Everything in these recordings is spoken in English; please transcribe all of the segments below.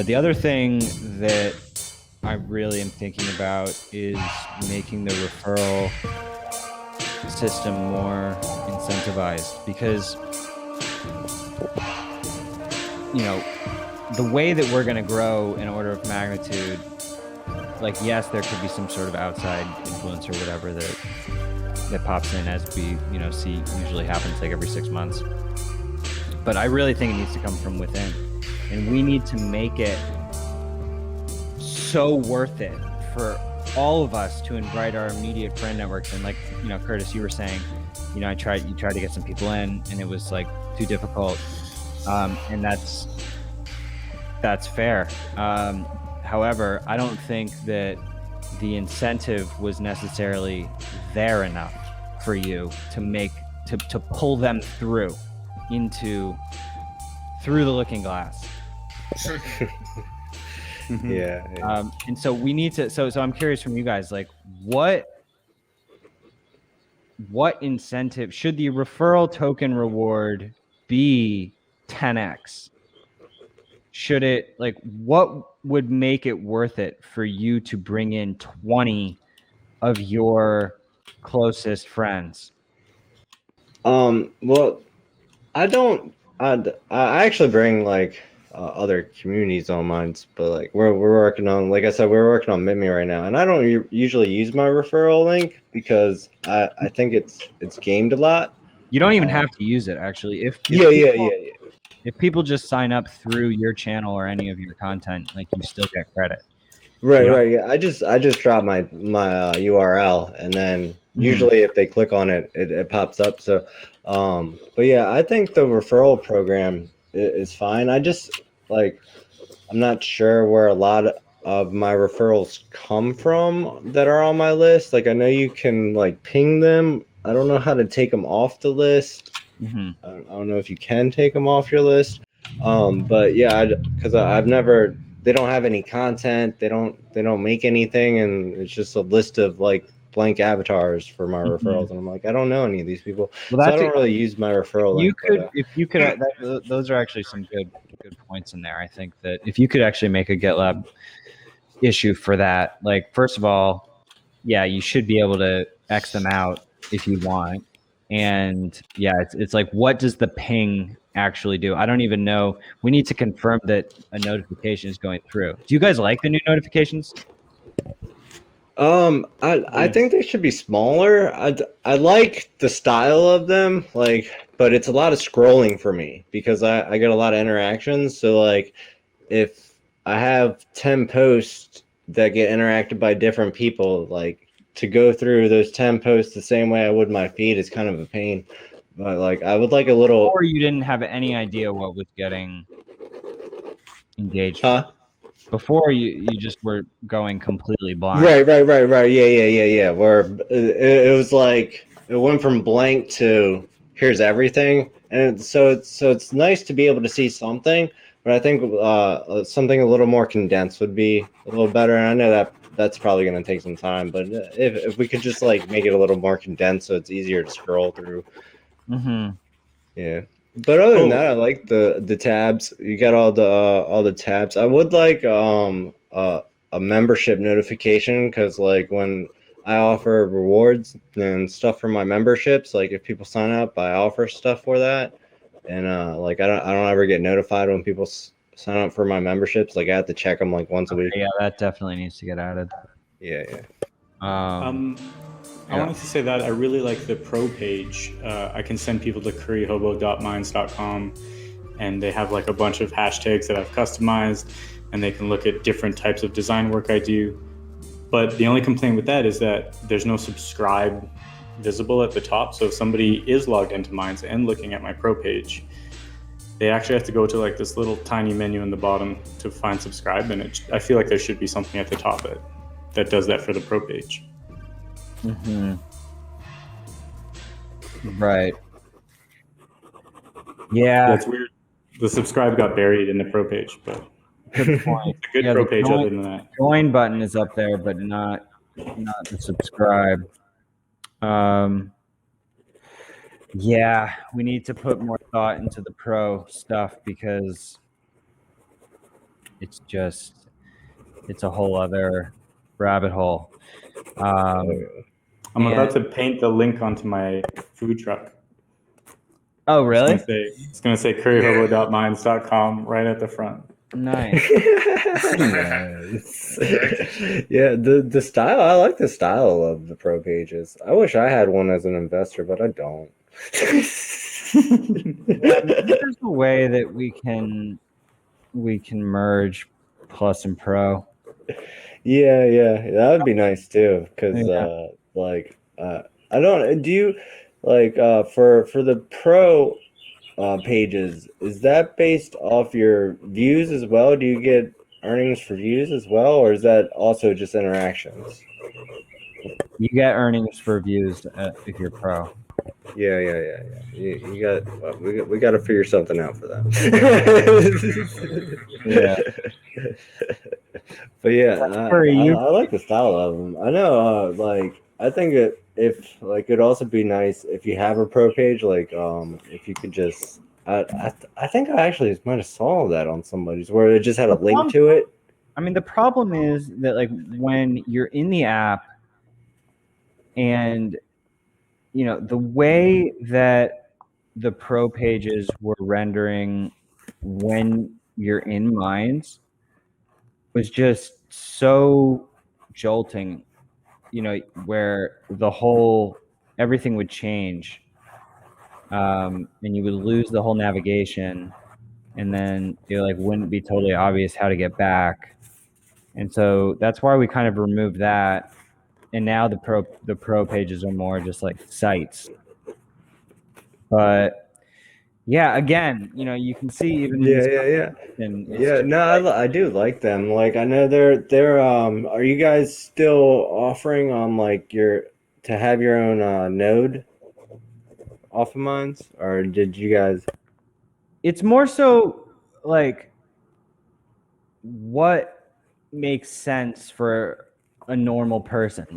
The other thing that I really am thinking about is making the referral system more incentivized, because the way that we're going to grow in order of magnitude, like, yes, there could be some sort of outside influence or whatever that pops in, as we see usually happens like every 6 months, but I really think it needs to come from within, and we need to make it so worth it for all of us to invite our immediate friend networks. And like, Curtis, you were saying, you tried to get some people in and it was like too difficult. And that's fair. However, I don't think that the incentive was necessarily there enough for you to pull them through the looking glass. Yeah. And so we need to. So I'm curious from you guys, like, what incentive should the referral token reward be 10x? Should it, like, what would make it worth it for you to bring in 20 of your closest friends? Well, I actually bring like other communities on mine, but like we're working on, like I said, we're working on Mimi right now, and I don't usually use my referral link because I think it's gamed a lot. You don't even have to use it, actually. If people just sign up through your channel or any of your content, like, you still get credit. Right. Yeah. I just drop my URL, and then usually if they click on it, it pops up. So, but yeah, I think the referral program is fine. I just I'm not sure where a lot of my referrals come from that are on my list. Like, I know you can like ping them. I don't know how to take them off the list. I don't know if you can take them off your list. But yeah, because I've never. They don't have any content. They don't make anything, and it's just a list of like blank avatars for my referrals. And I'm like, I don't know any of these people, so I don't really use my referral link. If you could, those are actually some good points in there. I think that if you could actually make a GitLab issue for that, like, first of all, yeah, you should be able to X them out if you want. And yeah, it's like, what does the ping actually do? I don't even know. We need to confirm that a notification is going through. Do you guys like the new notifications? I think they should be smaller. I like the style of them, like, but it's a lot of scrolling for me because I get a lot of interactions. So like, if I have 10 posts that get interacted by different people, like, to go through those 10 posts the same way I would my feed is kind of a pain. But like, I would like a little. Or you didn't have any idea what was getting engaged. Huh? Before you just were going completely blind. Right. Yeah. Where it was like, it went from blank to here's everything, and so it's nice to be able to see something. But I think something a little more condensed would be a little better. And I know that's probably going to take some time, but if we could just like make it a little more condensed so it's easier to scroll through. Yeah. But other than that, I like the tabs. You got all the tabs. I would like a membership notification, because like when I offer rewards and stuff for my memberships, like if people sign up, I offer stuff for that. And like I don't ever get notified when people sign up for my memberships. Like, I have to check them like once a week. Yeah, that definitely needs to get added. Yeah. I wanted to say that I really like the pro page. I can send people to curryhobo.minds.com, and they have like a bunch of hashtags that I've customized, and they can look at different types of design work I do. But the only complaint with that is that there's no subscribe visible at the top. So if somebody is logged into Minds and looking at my pro page, they actually have to go to like this little tiny menu in the bottom to find subscribe. And I feel like there should be something at the top that does that for the pro page. Right. Yeah. That's weird. The subscribe got buried in the pro page, but good point. It's a good pro page other than that. Join button is up there, but not the subscribe. Yeah, we need to put more thought into the pro stuff, because it's a whole other rabbit hole. I'm about to paint the link onto my food truck. Oh, really? It's gonna say curryhobo.minds.com right at the front. Nice. Yes. Yeah, the style, I like the style of the pro pages. I wish I had one as an investor, but I don't. There's a way that we can merge plus and pro. Yeah, that would be nice too. Because I don't. Do you like for the pro pages? Is that based off your views as well? Do you get earnings for views as well, or is that also just interactions? You get earnings for views if you're pro. Yeah. You got. Well, we got to figure something out for that. Yeah. But yeah, I like the style of them. I know, I think it'd also be nice if you have a pro page, if you could just. I think I actually might have saw that on somebody's where it just had a link to it. I mean, the problem is that when you're in the app, and the way that the pro pages were rendering when you're in Minds was just so jolting, where everything would change, and you would lose the whole navigation, and then it wouldn't be totally obvious how to get back. And so that's why we kind of removed that. And now the pro pages are more just like sites. But yeah, again, you can see even I do like them. I know they're are you guys still offering on to have your own node off of Minds, or did you guys? It's more so what makes sense for a normal person.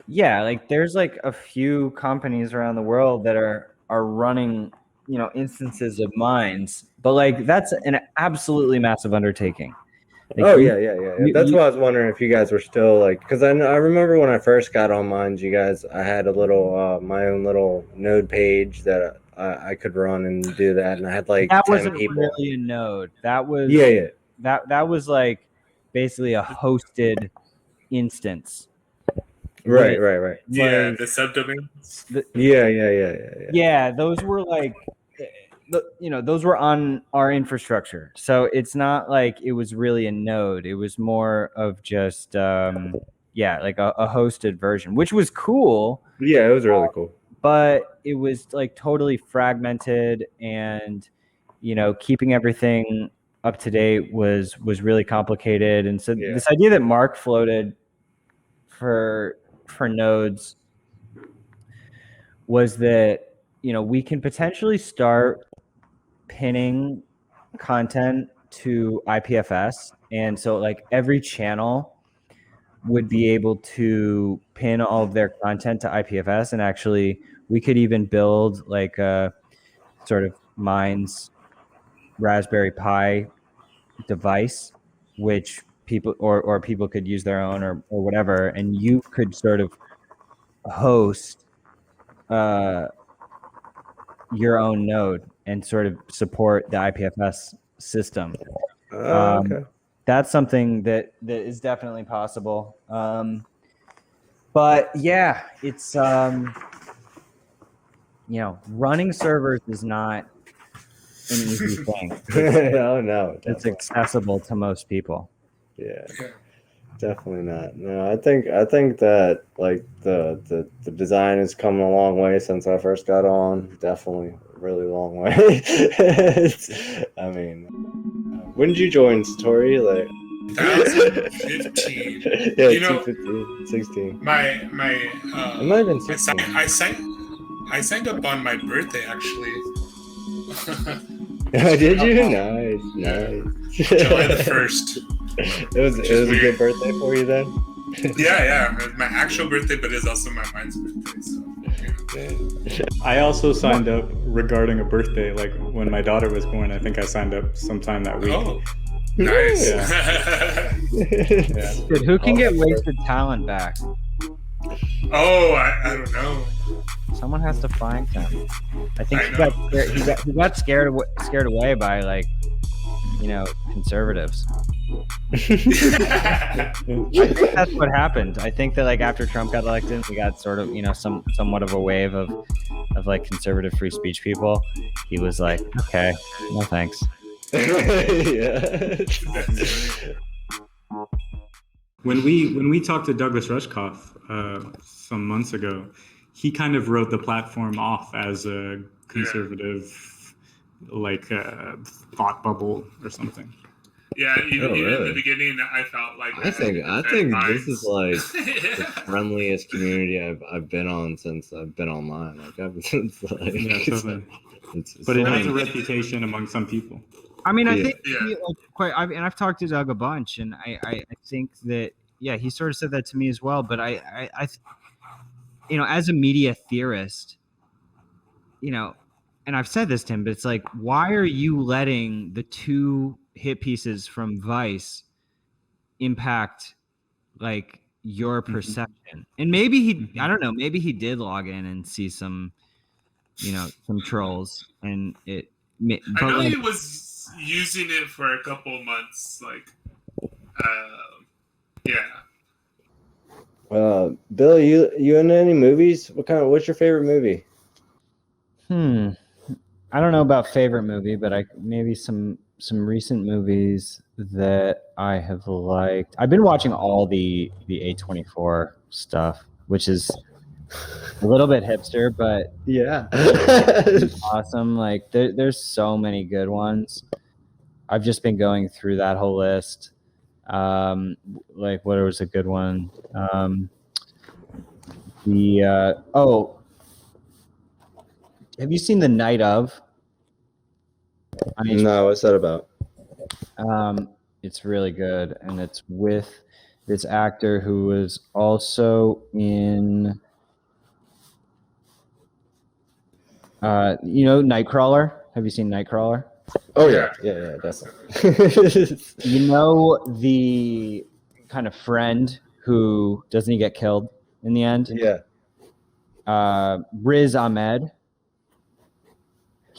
There's a few companies around the world that are running instances of Minds, but that's an absolutely massive undertaking. That's why I was wondering if you guys were still because I remember when I first got on Minds, I had a little my own little node page that I could run and do that, and I had that 10 wasn't people. Really a node. That was that was basically a hosted instance. Right. Yeah, the subdomains. Yeah, those were those were on our infrastructure. So it's not it was really a node. It was more of just a hosted version, which was cool. Yeah, it was really cool. But it was totally fragmented, and keeping everything up to date was really complicated. And so this idea that Mark floated for nodes was that we can potentially start pinning content to IPFS, and so every channel would be able to pin all of their content to IPFS, and actually we could even build a sort of Minds Raspberry Pi device, which people or people could use their own or whatever, and you could sort of host your own node and sort of support the IPFS system. Okay. That's something that is definitely possible. But yeah, it's running servers is not an easy thing. No, it's accessible to most people. Yeah, definitely not. No, I think that the design has come a long way since I first got on. Definitely a really long way. I mean, when did you join Satori? 2015. Yeah, 2015, 16. It might have been 16. I signed up on my birthday, actually. Did you? Nice. July the 1st. It was a good birthday for you then? Yeah. It was my actual birthday, but it's also my mind's birthday. So, I also signed up regarding a birthday. When my daughter was born, I think I signed up sometime that week. Oh. Nice. Yeah. Dude, who can get wasted talent back? Oh, I don't know. Someone has to find him. I think I he got know. scared, he got scared away by like, conservatives. I think that's what happened. I think that like after Trump got elected, we got sort of somewhat of a wave of like conservative free speech people. He was like, okay, no thanks. Yeah. When we talked to Douglas Rushkoff some months ago, he kind of wrote the platform off as a conservative, thought bubble or something. Yeah, even in really? the beginning, I felt like I think this is like the friendliest community I've been on since I've been online. Like it's like, Yeah, totally. it's But it so has a nice. reputation among some people. I mean, I Yeah. think I've talked to Doug a bunch, and I think that he sort of said that to me as well. But I as a media theorist, and I've said this to him, but it's like, why are you letting the two hit pieces from Vice impact like your perception? And maybe I don't know, maybe he did log in and see some trolls, and it. I But know like, he was using it for a couple months. Yeah. Billy, you in any movies? What's your favorite movie? I don't know about favorite movie, but maybe some recent movies that I have liked. I've been watching all the A24 stuff, which is a little bit hipster, but Yeah. awesome. Like there's so many good ones. I've just been going through that whole list. Like what was a good one? Have you seen The Night Of? No, what's that about? It's really good, and it's with this actor who was also in, Nightcrawler. Have you seen Nightcrawler? Oh yeah, definitely. You know the kind of friend who doesn't he get killed in the end? Yeah. Riz Ahmed.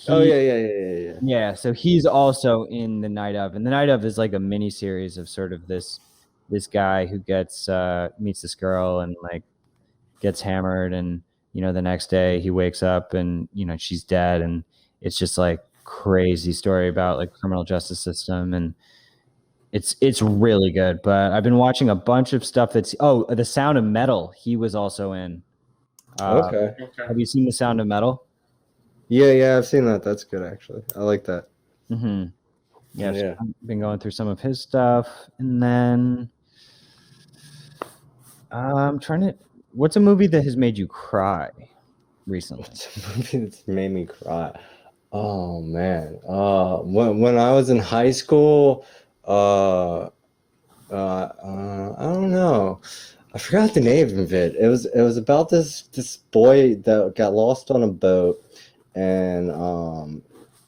Yeah, so he's also in The Night Of, and The Night Of is like a mini series of sort of this guy who meets this girl and like gets hammered, and the next day he wakes up and she's dead, and it's just like crazy story about like criminal justice system, and it's really good. But I've been watching a bunch of stuff that's The Sound of Metal. He was also in. Okay. Have you seen The Sound of Metal? Yeah, I've seen that. That's good, actually. I like that. Mm-hmm. Yeah, so I've been going through some of his stuff, and then I'm trying to. What's a movie that has made you cry recently? What's a movie that's made me cry? Oh man. When I was in high school, I don't know. I forgot the name of it. It was about this boy that got lost on a boat, and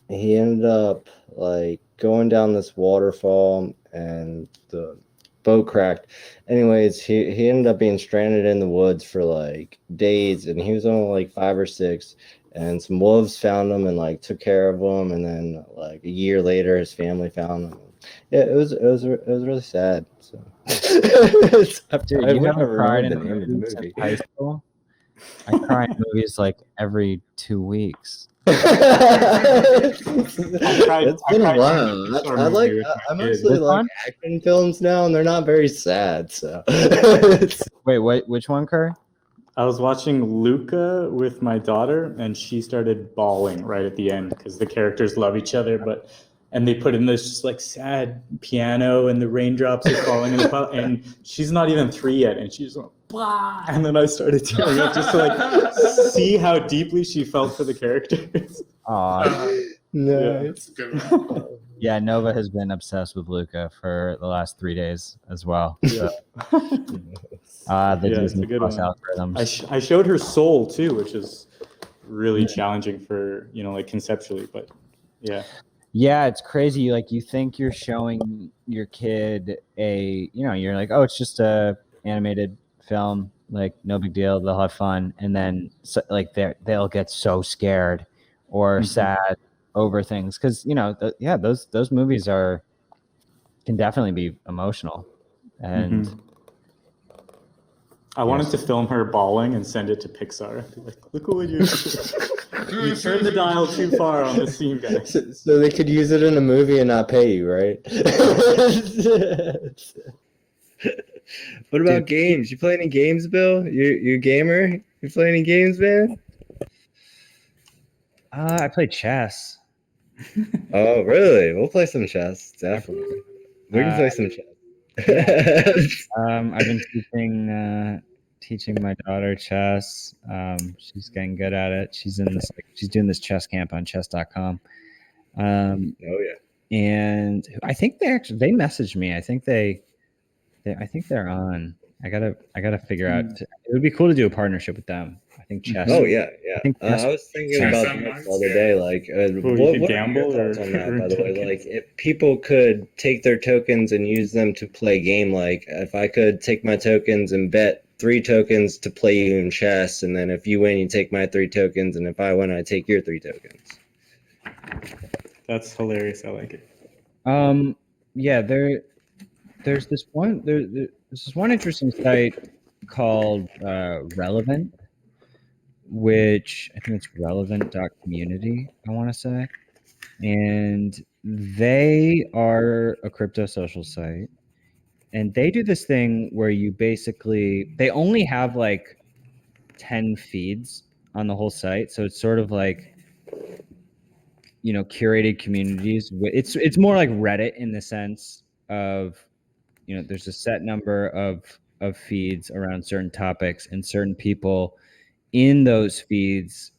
he ended up like going down this waterfall, and the boat cracked. Anyways, he ended up being stranded in the woods for like days, and he was only like 5 or 6, and some wolves found him and like took care of him, and then like a year later his family found him. Yeah, it was really sad. So Dude, you haven't cried in movies since high school? I cry in movies like every 2 weeks. It's been a while. I'm actually like action films now, and they're not very sad. So Wait, which one, Curry? I was watching Luca with my daughter, and she started bawling right at the end because the characters love each other, and they put in this just like sad piano, and the raindrops are falling in the puddle, and she's not even 3 yet, and she's like, blah, and then I started tearing up just to like see how deeply she felt for the characters. Nice. Yeah, Nova has been obsessed with Luca for the last 3 days as well. Yeah. Disney Plus algorithms. I showed her Soul too, which is really challenging for like conceptually, but yeah. Yeah, it's crazy. Like you think you're showing your kid a, you're like, oh, it's just a animated film, like no big deal. They'll have fun, and then like they'll get so scared or sad over things because those movies can definitely be emotional, and I wanted to film her bawling and send it to Pixar. Be like, look what you turned the dial too far on this scene, guys. So they could use it in a movie and not pay you, right? What about games? You play any games, Bill? You a gamer? You play any games, man? I play chess. Oh, really? We'll play some chess, definitely. We can play some chess. I've been teaching my daughter chess. She's getting good at it. She's doing this chess camp on chess.com. Oh yeah. And I think they messaged me. I think they're on. I gotta figure out. It would be cool to do a partnership with them. I think chess. Oh yeah. I was thinking Chess about on that Mars, the other day. Like, what gamble are your thoughts on that? or By the way, tokens? like, if people could take their tokens and use them to play game, like, if I could take my tokens and bet 3 tokens to play you in chess, and then if you win, you take my 3 tokens, and if I win, I take your 3 tokens. That's hilarious. I like it. Yeah, there's this one interesting site called Relevant, which I think it's relevant.community, I want to say. And they are a crypto social site. And they do this thing where they only have like 10 feeds on the whole site. So it's sort of like, curated communities. It's more like Reddit in the sense of, there's a set number of feeds around certain topics, and certain people in those feeds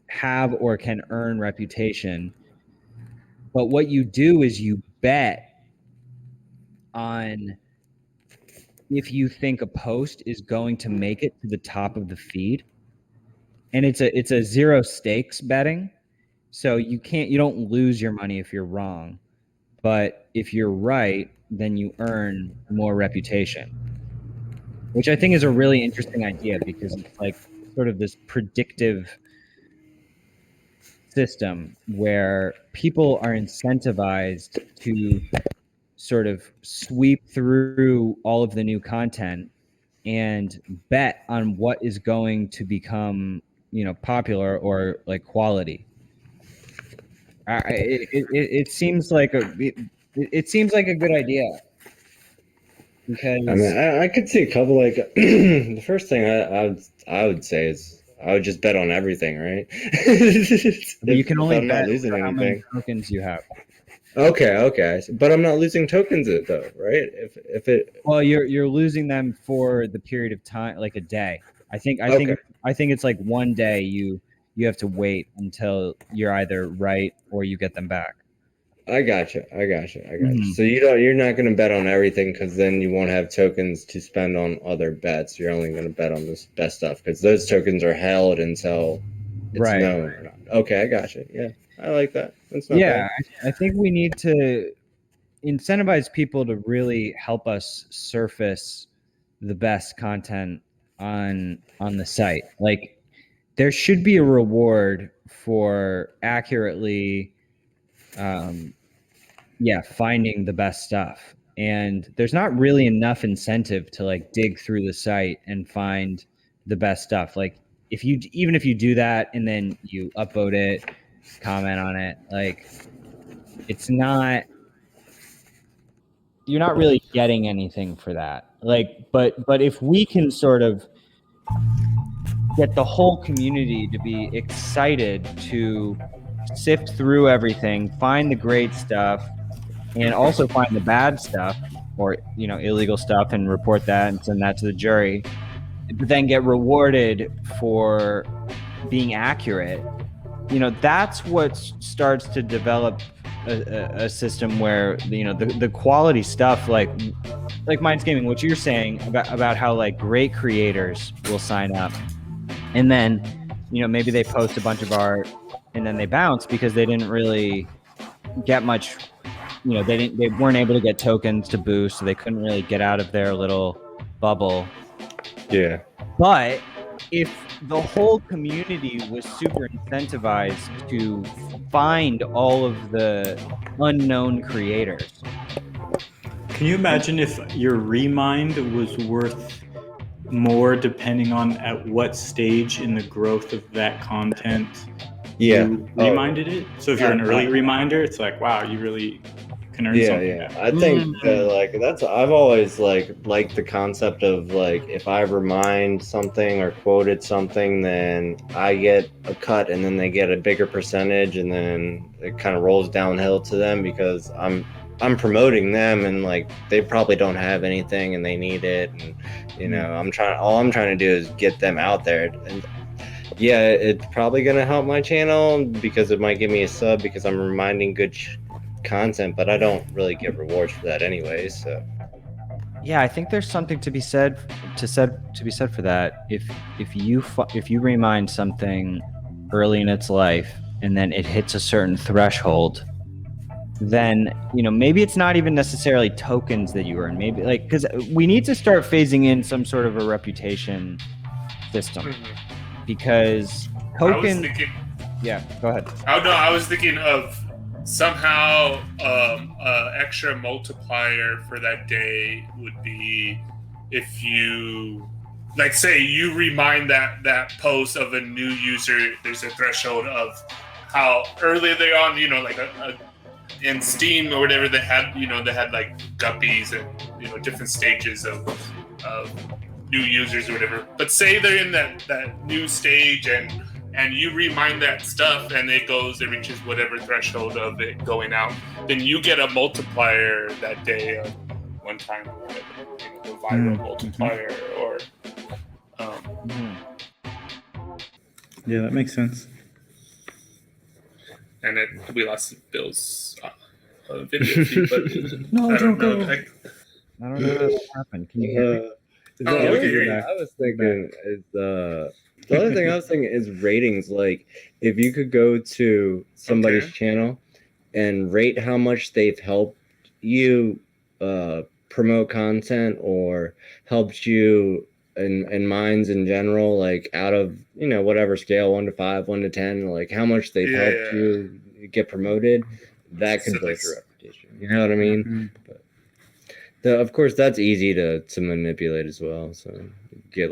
have or can earn reputation. But what you do is you bet on if you think a post is going to make it to the top of the feed. And it's a zero stakes betting. So you don't lose your money if you're wrong. But if you're right, then you earn more reputation, which I think is a really interesting idea because it's like sort of this predictive system where people are incentivized to sort of sweep through all of the new content and bet on what is going to become, popular or like quality. It seems like it seems like a good idea because I mean, I could see a couple. Like, the first thing I would say is I would just bet on everything, right? you can only I'm not bet losing how many anything. tokens you have. Okay, but I'm not losing tokens though, right? If it Well, you're losing them for the period of time, like a day. I think it's like one day you have to wait until you're either right or you get them back. I gotcha. So you're not going to bet on everything because then you won't have tokens to spend on other bets. You're only going to bet on this best stuff because those tokens are held until it's Right. known. Okay, I gotcha. Yeah, I like that. That's not Yeah, bad. I think we need to incentivize people to really help us surface the best content on the site. Like, there should be a reward for accurately finding the best stuff. And there's not really enough incentive to like dig through the site and find the best stuff. Like, even if you do that and then you upvote it, comment on it, like, you're not really getting anything for that. Like, but if we can sort of get the whole community to be excited to sift through everything, find the great stuff, and also find the bad stuff or illegal stuff and report that and send that to the jury, but then get rewarded for being accurate, that's what starts to develop a system where the quality stuff, like mindsgaming, what you're saying about how like great creators will sign up and then maybe they post a bunch of art and then they bounce because they didn't really get much, they weren't able to get tokens to boost, so they couldn't really get out of their little bubble. Yeah. But if the whole community was super incentivized to find all of the unknown creators. Can you imagine if your remind was worth more depending on at what stage in the growth of that content you reminded it? So if you're an early reminder, it's like, wow, you really can earn something. Yeah. I think that, I've always liked the concept of if I remind something or quoted something, then I get a cut and then they get a bigger percentage, and then it kind of rolls downhill to them because I'm promoting them, and they probably don't have anything and they need it, and all I'm trying to do is get them out there. And yeah, it's probably gonna help my channel because it might give me a sub because I'm reminding good content, but I don't really get rewards for that anyway. So yeah, I think there's something to be said for that. If you remind something early in its life and then it hits a certain threshold, then maybe it's not even necessarily tokens that you earn. Maybe because we need to start phasing in some sort of a reputation system, because tokens. Yeah, go ahead. Oh no, I was thinking of somehow extra multiplier for that day would be if you say you remind that post of a new user. There's a threshold of how early they're on. In Steam or whatever, they had guppies and different stages of new users or whatever. But say they're in that new stage and you remind that stuff and it reaches whatever threshold of it going out, then you get a multiplier that day of one time or whatever, the viral multiplier or yeah, that makes sense. and we lost Bill's video feed, but No, don't go. I don't know what happened. Can you hear me? we can hear you. I was thinking is the other thing I was thinking is ratings. If you could go to somebody's channel and rate how much they've helped you promote content or helped you in minds in general, out of whatever scale, 1 to 5, 1 to 10, how much they've helped you get promoted, that can build your reputation. You know what I mean? But of course, that's easy to manipulate as well. So you get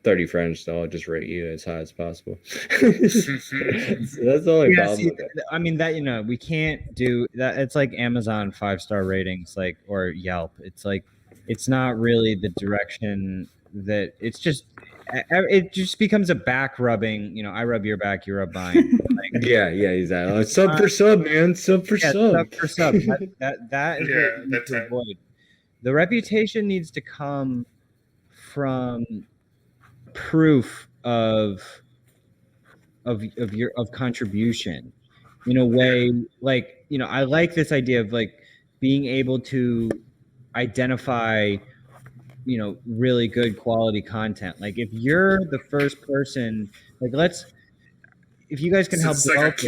30 friends to all just rate you as high as possible. So that's the only problem. See, I mean that we can't do that. It's like Amazon 5-star ratings, or Yelp. It's not really the direction that it just becomes a back rubbing. I rub your back, you rub mine. Yeah, exactly. Sub for sub, man. Sub for sub. Sub for sub. That is what we need to avoid. The reputation needs to come from proof of contribution in a way. I like this idea of being able to identify really good quality content. If you're the first person, if you guys can help develop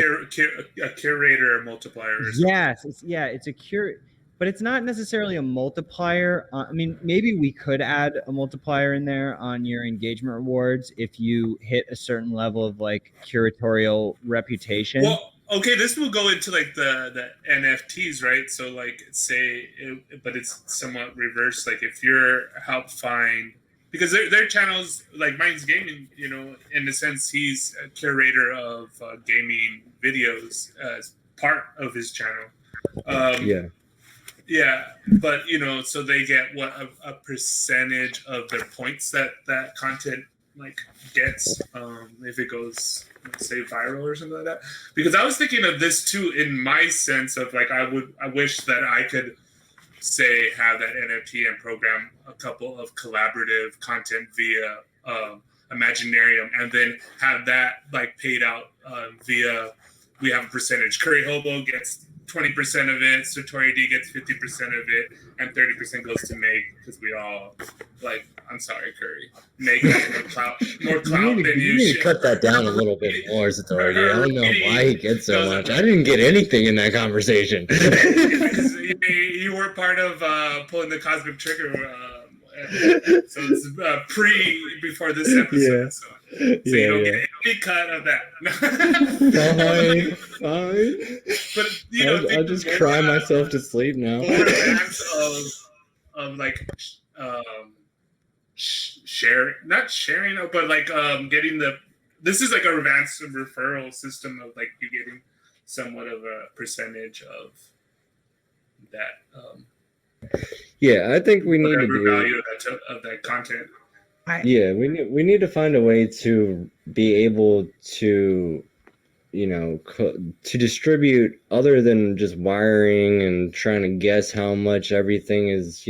a curator multiplier or something. Yes, it's a curator, but it's not necessarily a multiplier. I mean, maybe we could add a multiplier in there on your engagement rewards if you hit a certain level of curatorial reputation. Well, okay, this will go into the NFTs, right? So but it's somewhat reversed. If you're help find, because their channels, mindsgaming, in a sense, he's a curator of gaming videos as part of his channel. Yeah, but so they get a percentage of their points that content gets if it goes, let's say, viral or something like that. Because I was thinking of this too in my sense of I wish that I could have that NFT and program a couple of collaborative content via Imaginarium, and then have that paid out via, we have a percentage. Curry Hobo gets 20% of it. Satori D gets 50% of it, and 30% goes to Meg because we all like. I'm sorry, Curry. Meg has more clout than you. You need to cut that down a little bit more, Satori. I don't know why he gets so much. I didn't get anything in that conversation. Because you were part of pulling the cosmic trigger. So it's before this episode. Yeah. So you don't get any cut of that. Fine. But I'll just cry myself to sleep now. More acts of like not sharing, but like getting this is like a advanced referral system of like you getting somewhat of a percentage of that. Yeah, I think we need to do value of that content. We need to find a way to be able to, to distribute other than just wiring and trying to guess how much everything is,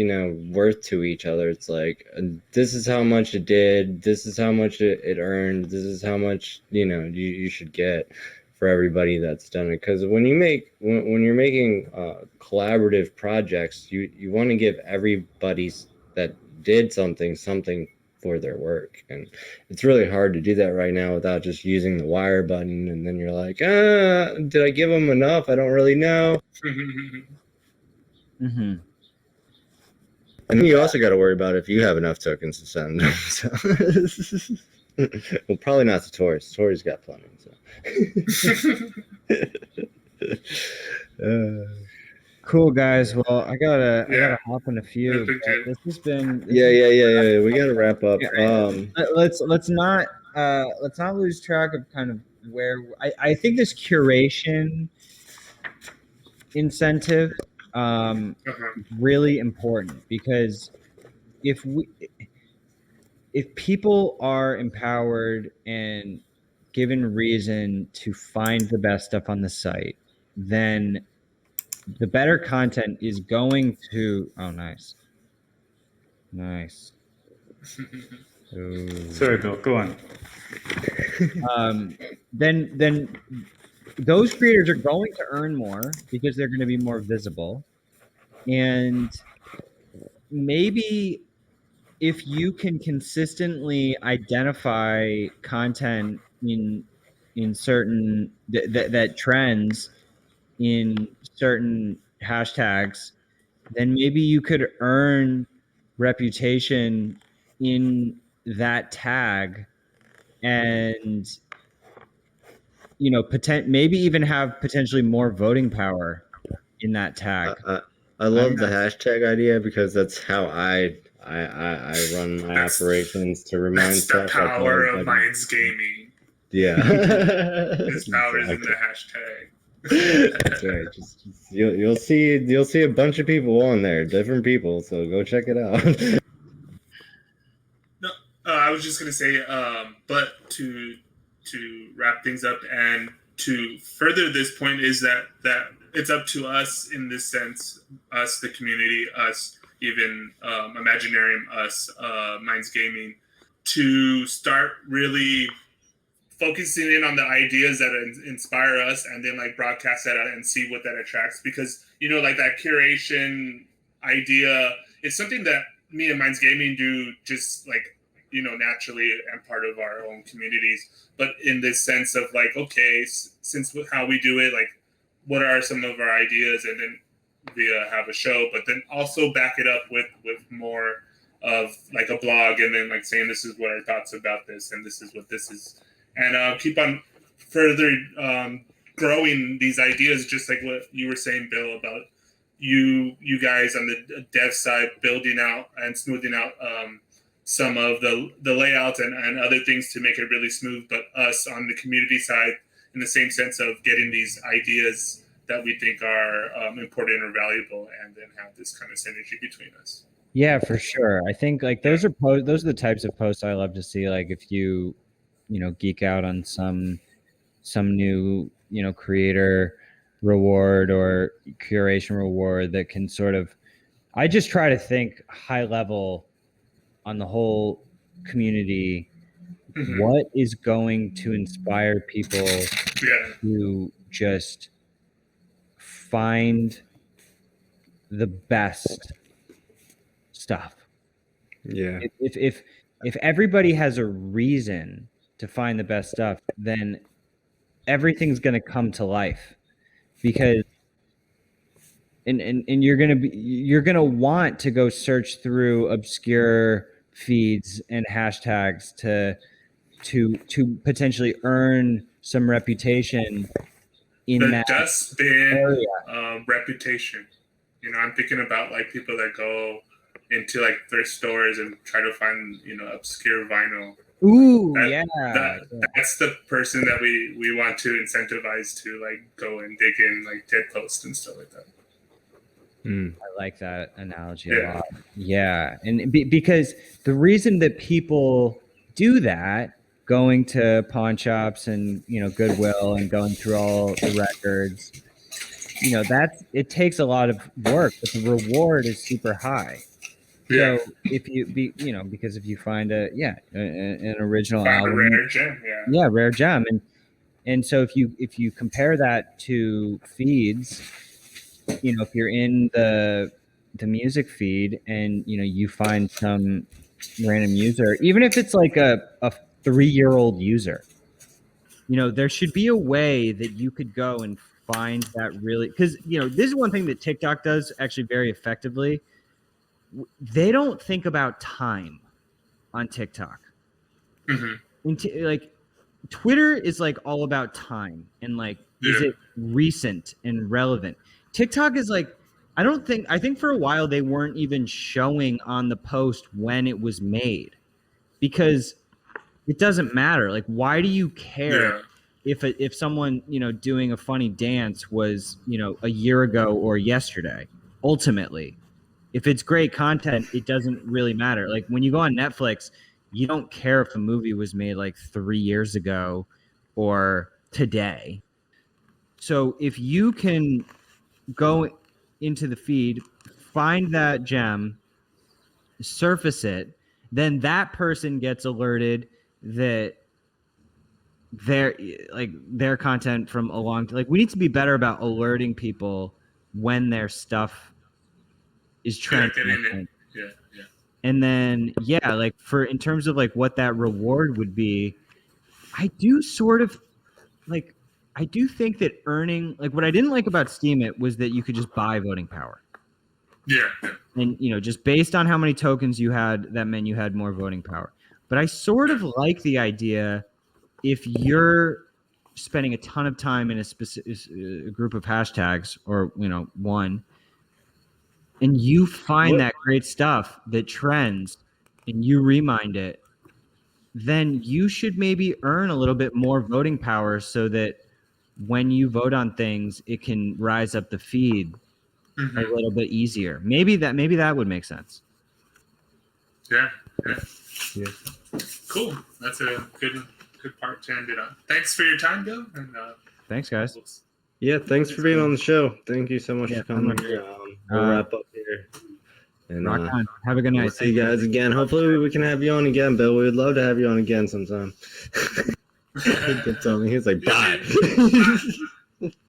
worth to each other. It's like, this is how much it did, this is how much it earned, this is how much, you should get for everybody that's done it. Because when you're making collaborative projects, you want to give everybody that did something for their work, and it's really hard to do that right now without just using the wire button, and then you're like, did I give them enough? I don't really know. Mm-hmm. And then you also got to worry about if you have enough tokens to send them. So. Well, probably not Satori. Satori's got plenty. So. Cool, guys. Well, I gotta hop in a few. This has been. Yeah. We gotta wrap up. Let's not lose track of kind of where I think this curation incentive really important, because if people are empowered and given reason to find the best stuff on the site, then the better content is going to. Oh, nice. Sorry, Bill. Go on. Then those creators are going to earn more because they're going to be more visible, and maybe if you can consistently identify content in certain that trends in certain hashtags, then maybe you could earn reputation in that tag, and maybe even have potentially more voting power in that tag. I love the hashtag idea, because that's how I run my operations to remind stuff. That's the power of mindsgaming. Yeah. This power is in the hashtag. That's right. Just you'll see a bunch of people on there, different people. So go check it out. No, I was just gonna say, but to wrap things up and to further this point is that it's up to us in this sense, us, the community, us, even Imaginarium, us, Mindsgaming, to start really focusing in on the ideas that inspire us, and then like broadcast that out and see what that attracts. Because like that curation idea is something that me and Mindsgaming do just like naturally and part of our own communities. But in this sense of like, okay, since how we do it, like what are some of our ideas, and then have a show, but then also back it up with more of like a blog, and then like saying this is what our thoughts about this, and this is what this is. And keep on further growing these ideas, just like what you were saying, Bill, about you guys on the dev side building out and smoothing out some of the layouts and other things to make it really smooth. But us on the community side, in the same sense of getting these ideas that we think are important or valuable, and then have this kind of synergy between us. Yeah, for sure. I think like those are the types of posts I love to see. Like if you geek out on some new, creator reward or curation reward that can sort of, I just try to think high level on the whole community. Mm-hmm. What is going to inspire people to just find the best stuff. Yeah. If everybody has a reason to find the best stuff, then everything's going to come to life, because and you're going to want to go search through obscure feeds and hashtags to potentially earn some reputation in The that dustbin area. reputation. You know, I'm thinking about like people that go into like thrift stores and try to find, you know, obscure vinyl. Ooh, That's the person that we want to incentivize to like go and dig in like dead posts and stuff like that. I like that analogy a lot. Yeah, and because the reason that people do that, going to pawn shops and, you know, Goodwill and going through all the records, you know, it takes a lot of work, but the reward is super high. Yeah. So if you know, because if you find an original Find album, a rare gem, rare gem, and so if you compare that to feeds, you know, if you're in the music feed and, you know, you find some random user, even if it's like a 3-year-old user, you know, there should be a way that you could go and find that really, because, you know, this is one thing that TikTok does actually very effectively. They don't think about time on TikTok. Like Twitter is like all about time and like, is it recent and relevant? TikTok is like, I think for a while they weren't even showing on the post when it was made, because it doesn't matter. Like, why do you care if someone, you know, doing a funny dance was, you know, a year ago or yesterday? Ultimately, if it's great content, it doesn't really matter. Like when you go on Netflix, you don't care if a movie was made like 3 years ago or today. So if you can go into the feed, find that gem, surface it, then that person gets alerted that their content from a long time. Like, we need to be better about alerting people when their stuff is trending. And then like in terms of like what that reward would be, I do think that earning, like, what I didn't like about Steam It was that you could just buy voting power. And, you know, just based on how many tokens you had, that meant you had more voting power. But I sort of like the idea, if you're spending a ton of time in a specific group of hashtags, or, you know, one, and you find that great stuff that trends and you remind it, then you should maybe earn a little bit more voting power so that when you vote on things, it can rise up the feed a little bit easier. Maybe that would make sense. Yeah. Cool. That's a good part to end it on. Thanks for your time, Bill. And thanks, guys. Yeah, thanks for being on the show. Thank you so much for coming here. We'll wrap up here. And rock on. Have a good night. We'll see you guys again. Hopefully we can have you on again, Bill. We would love to have you on again sometime. He kept telling me, he was like, bye.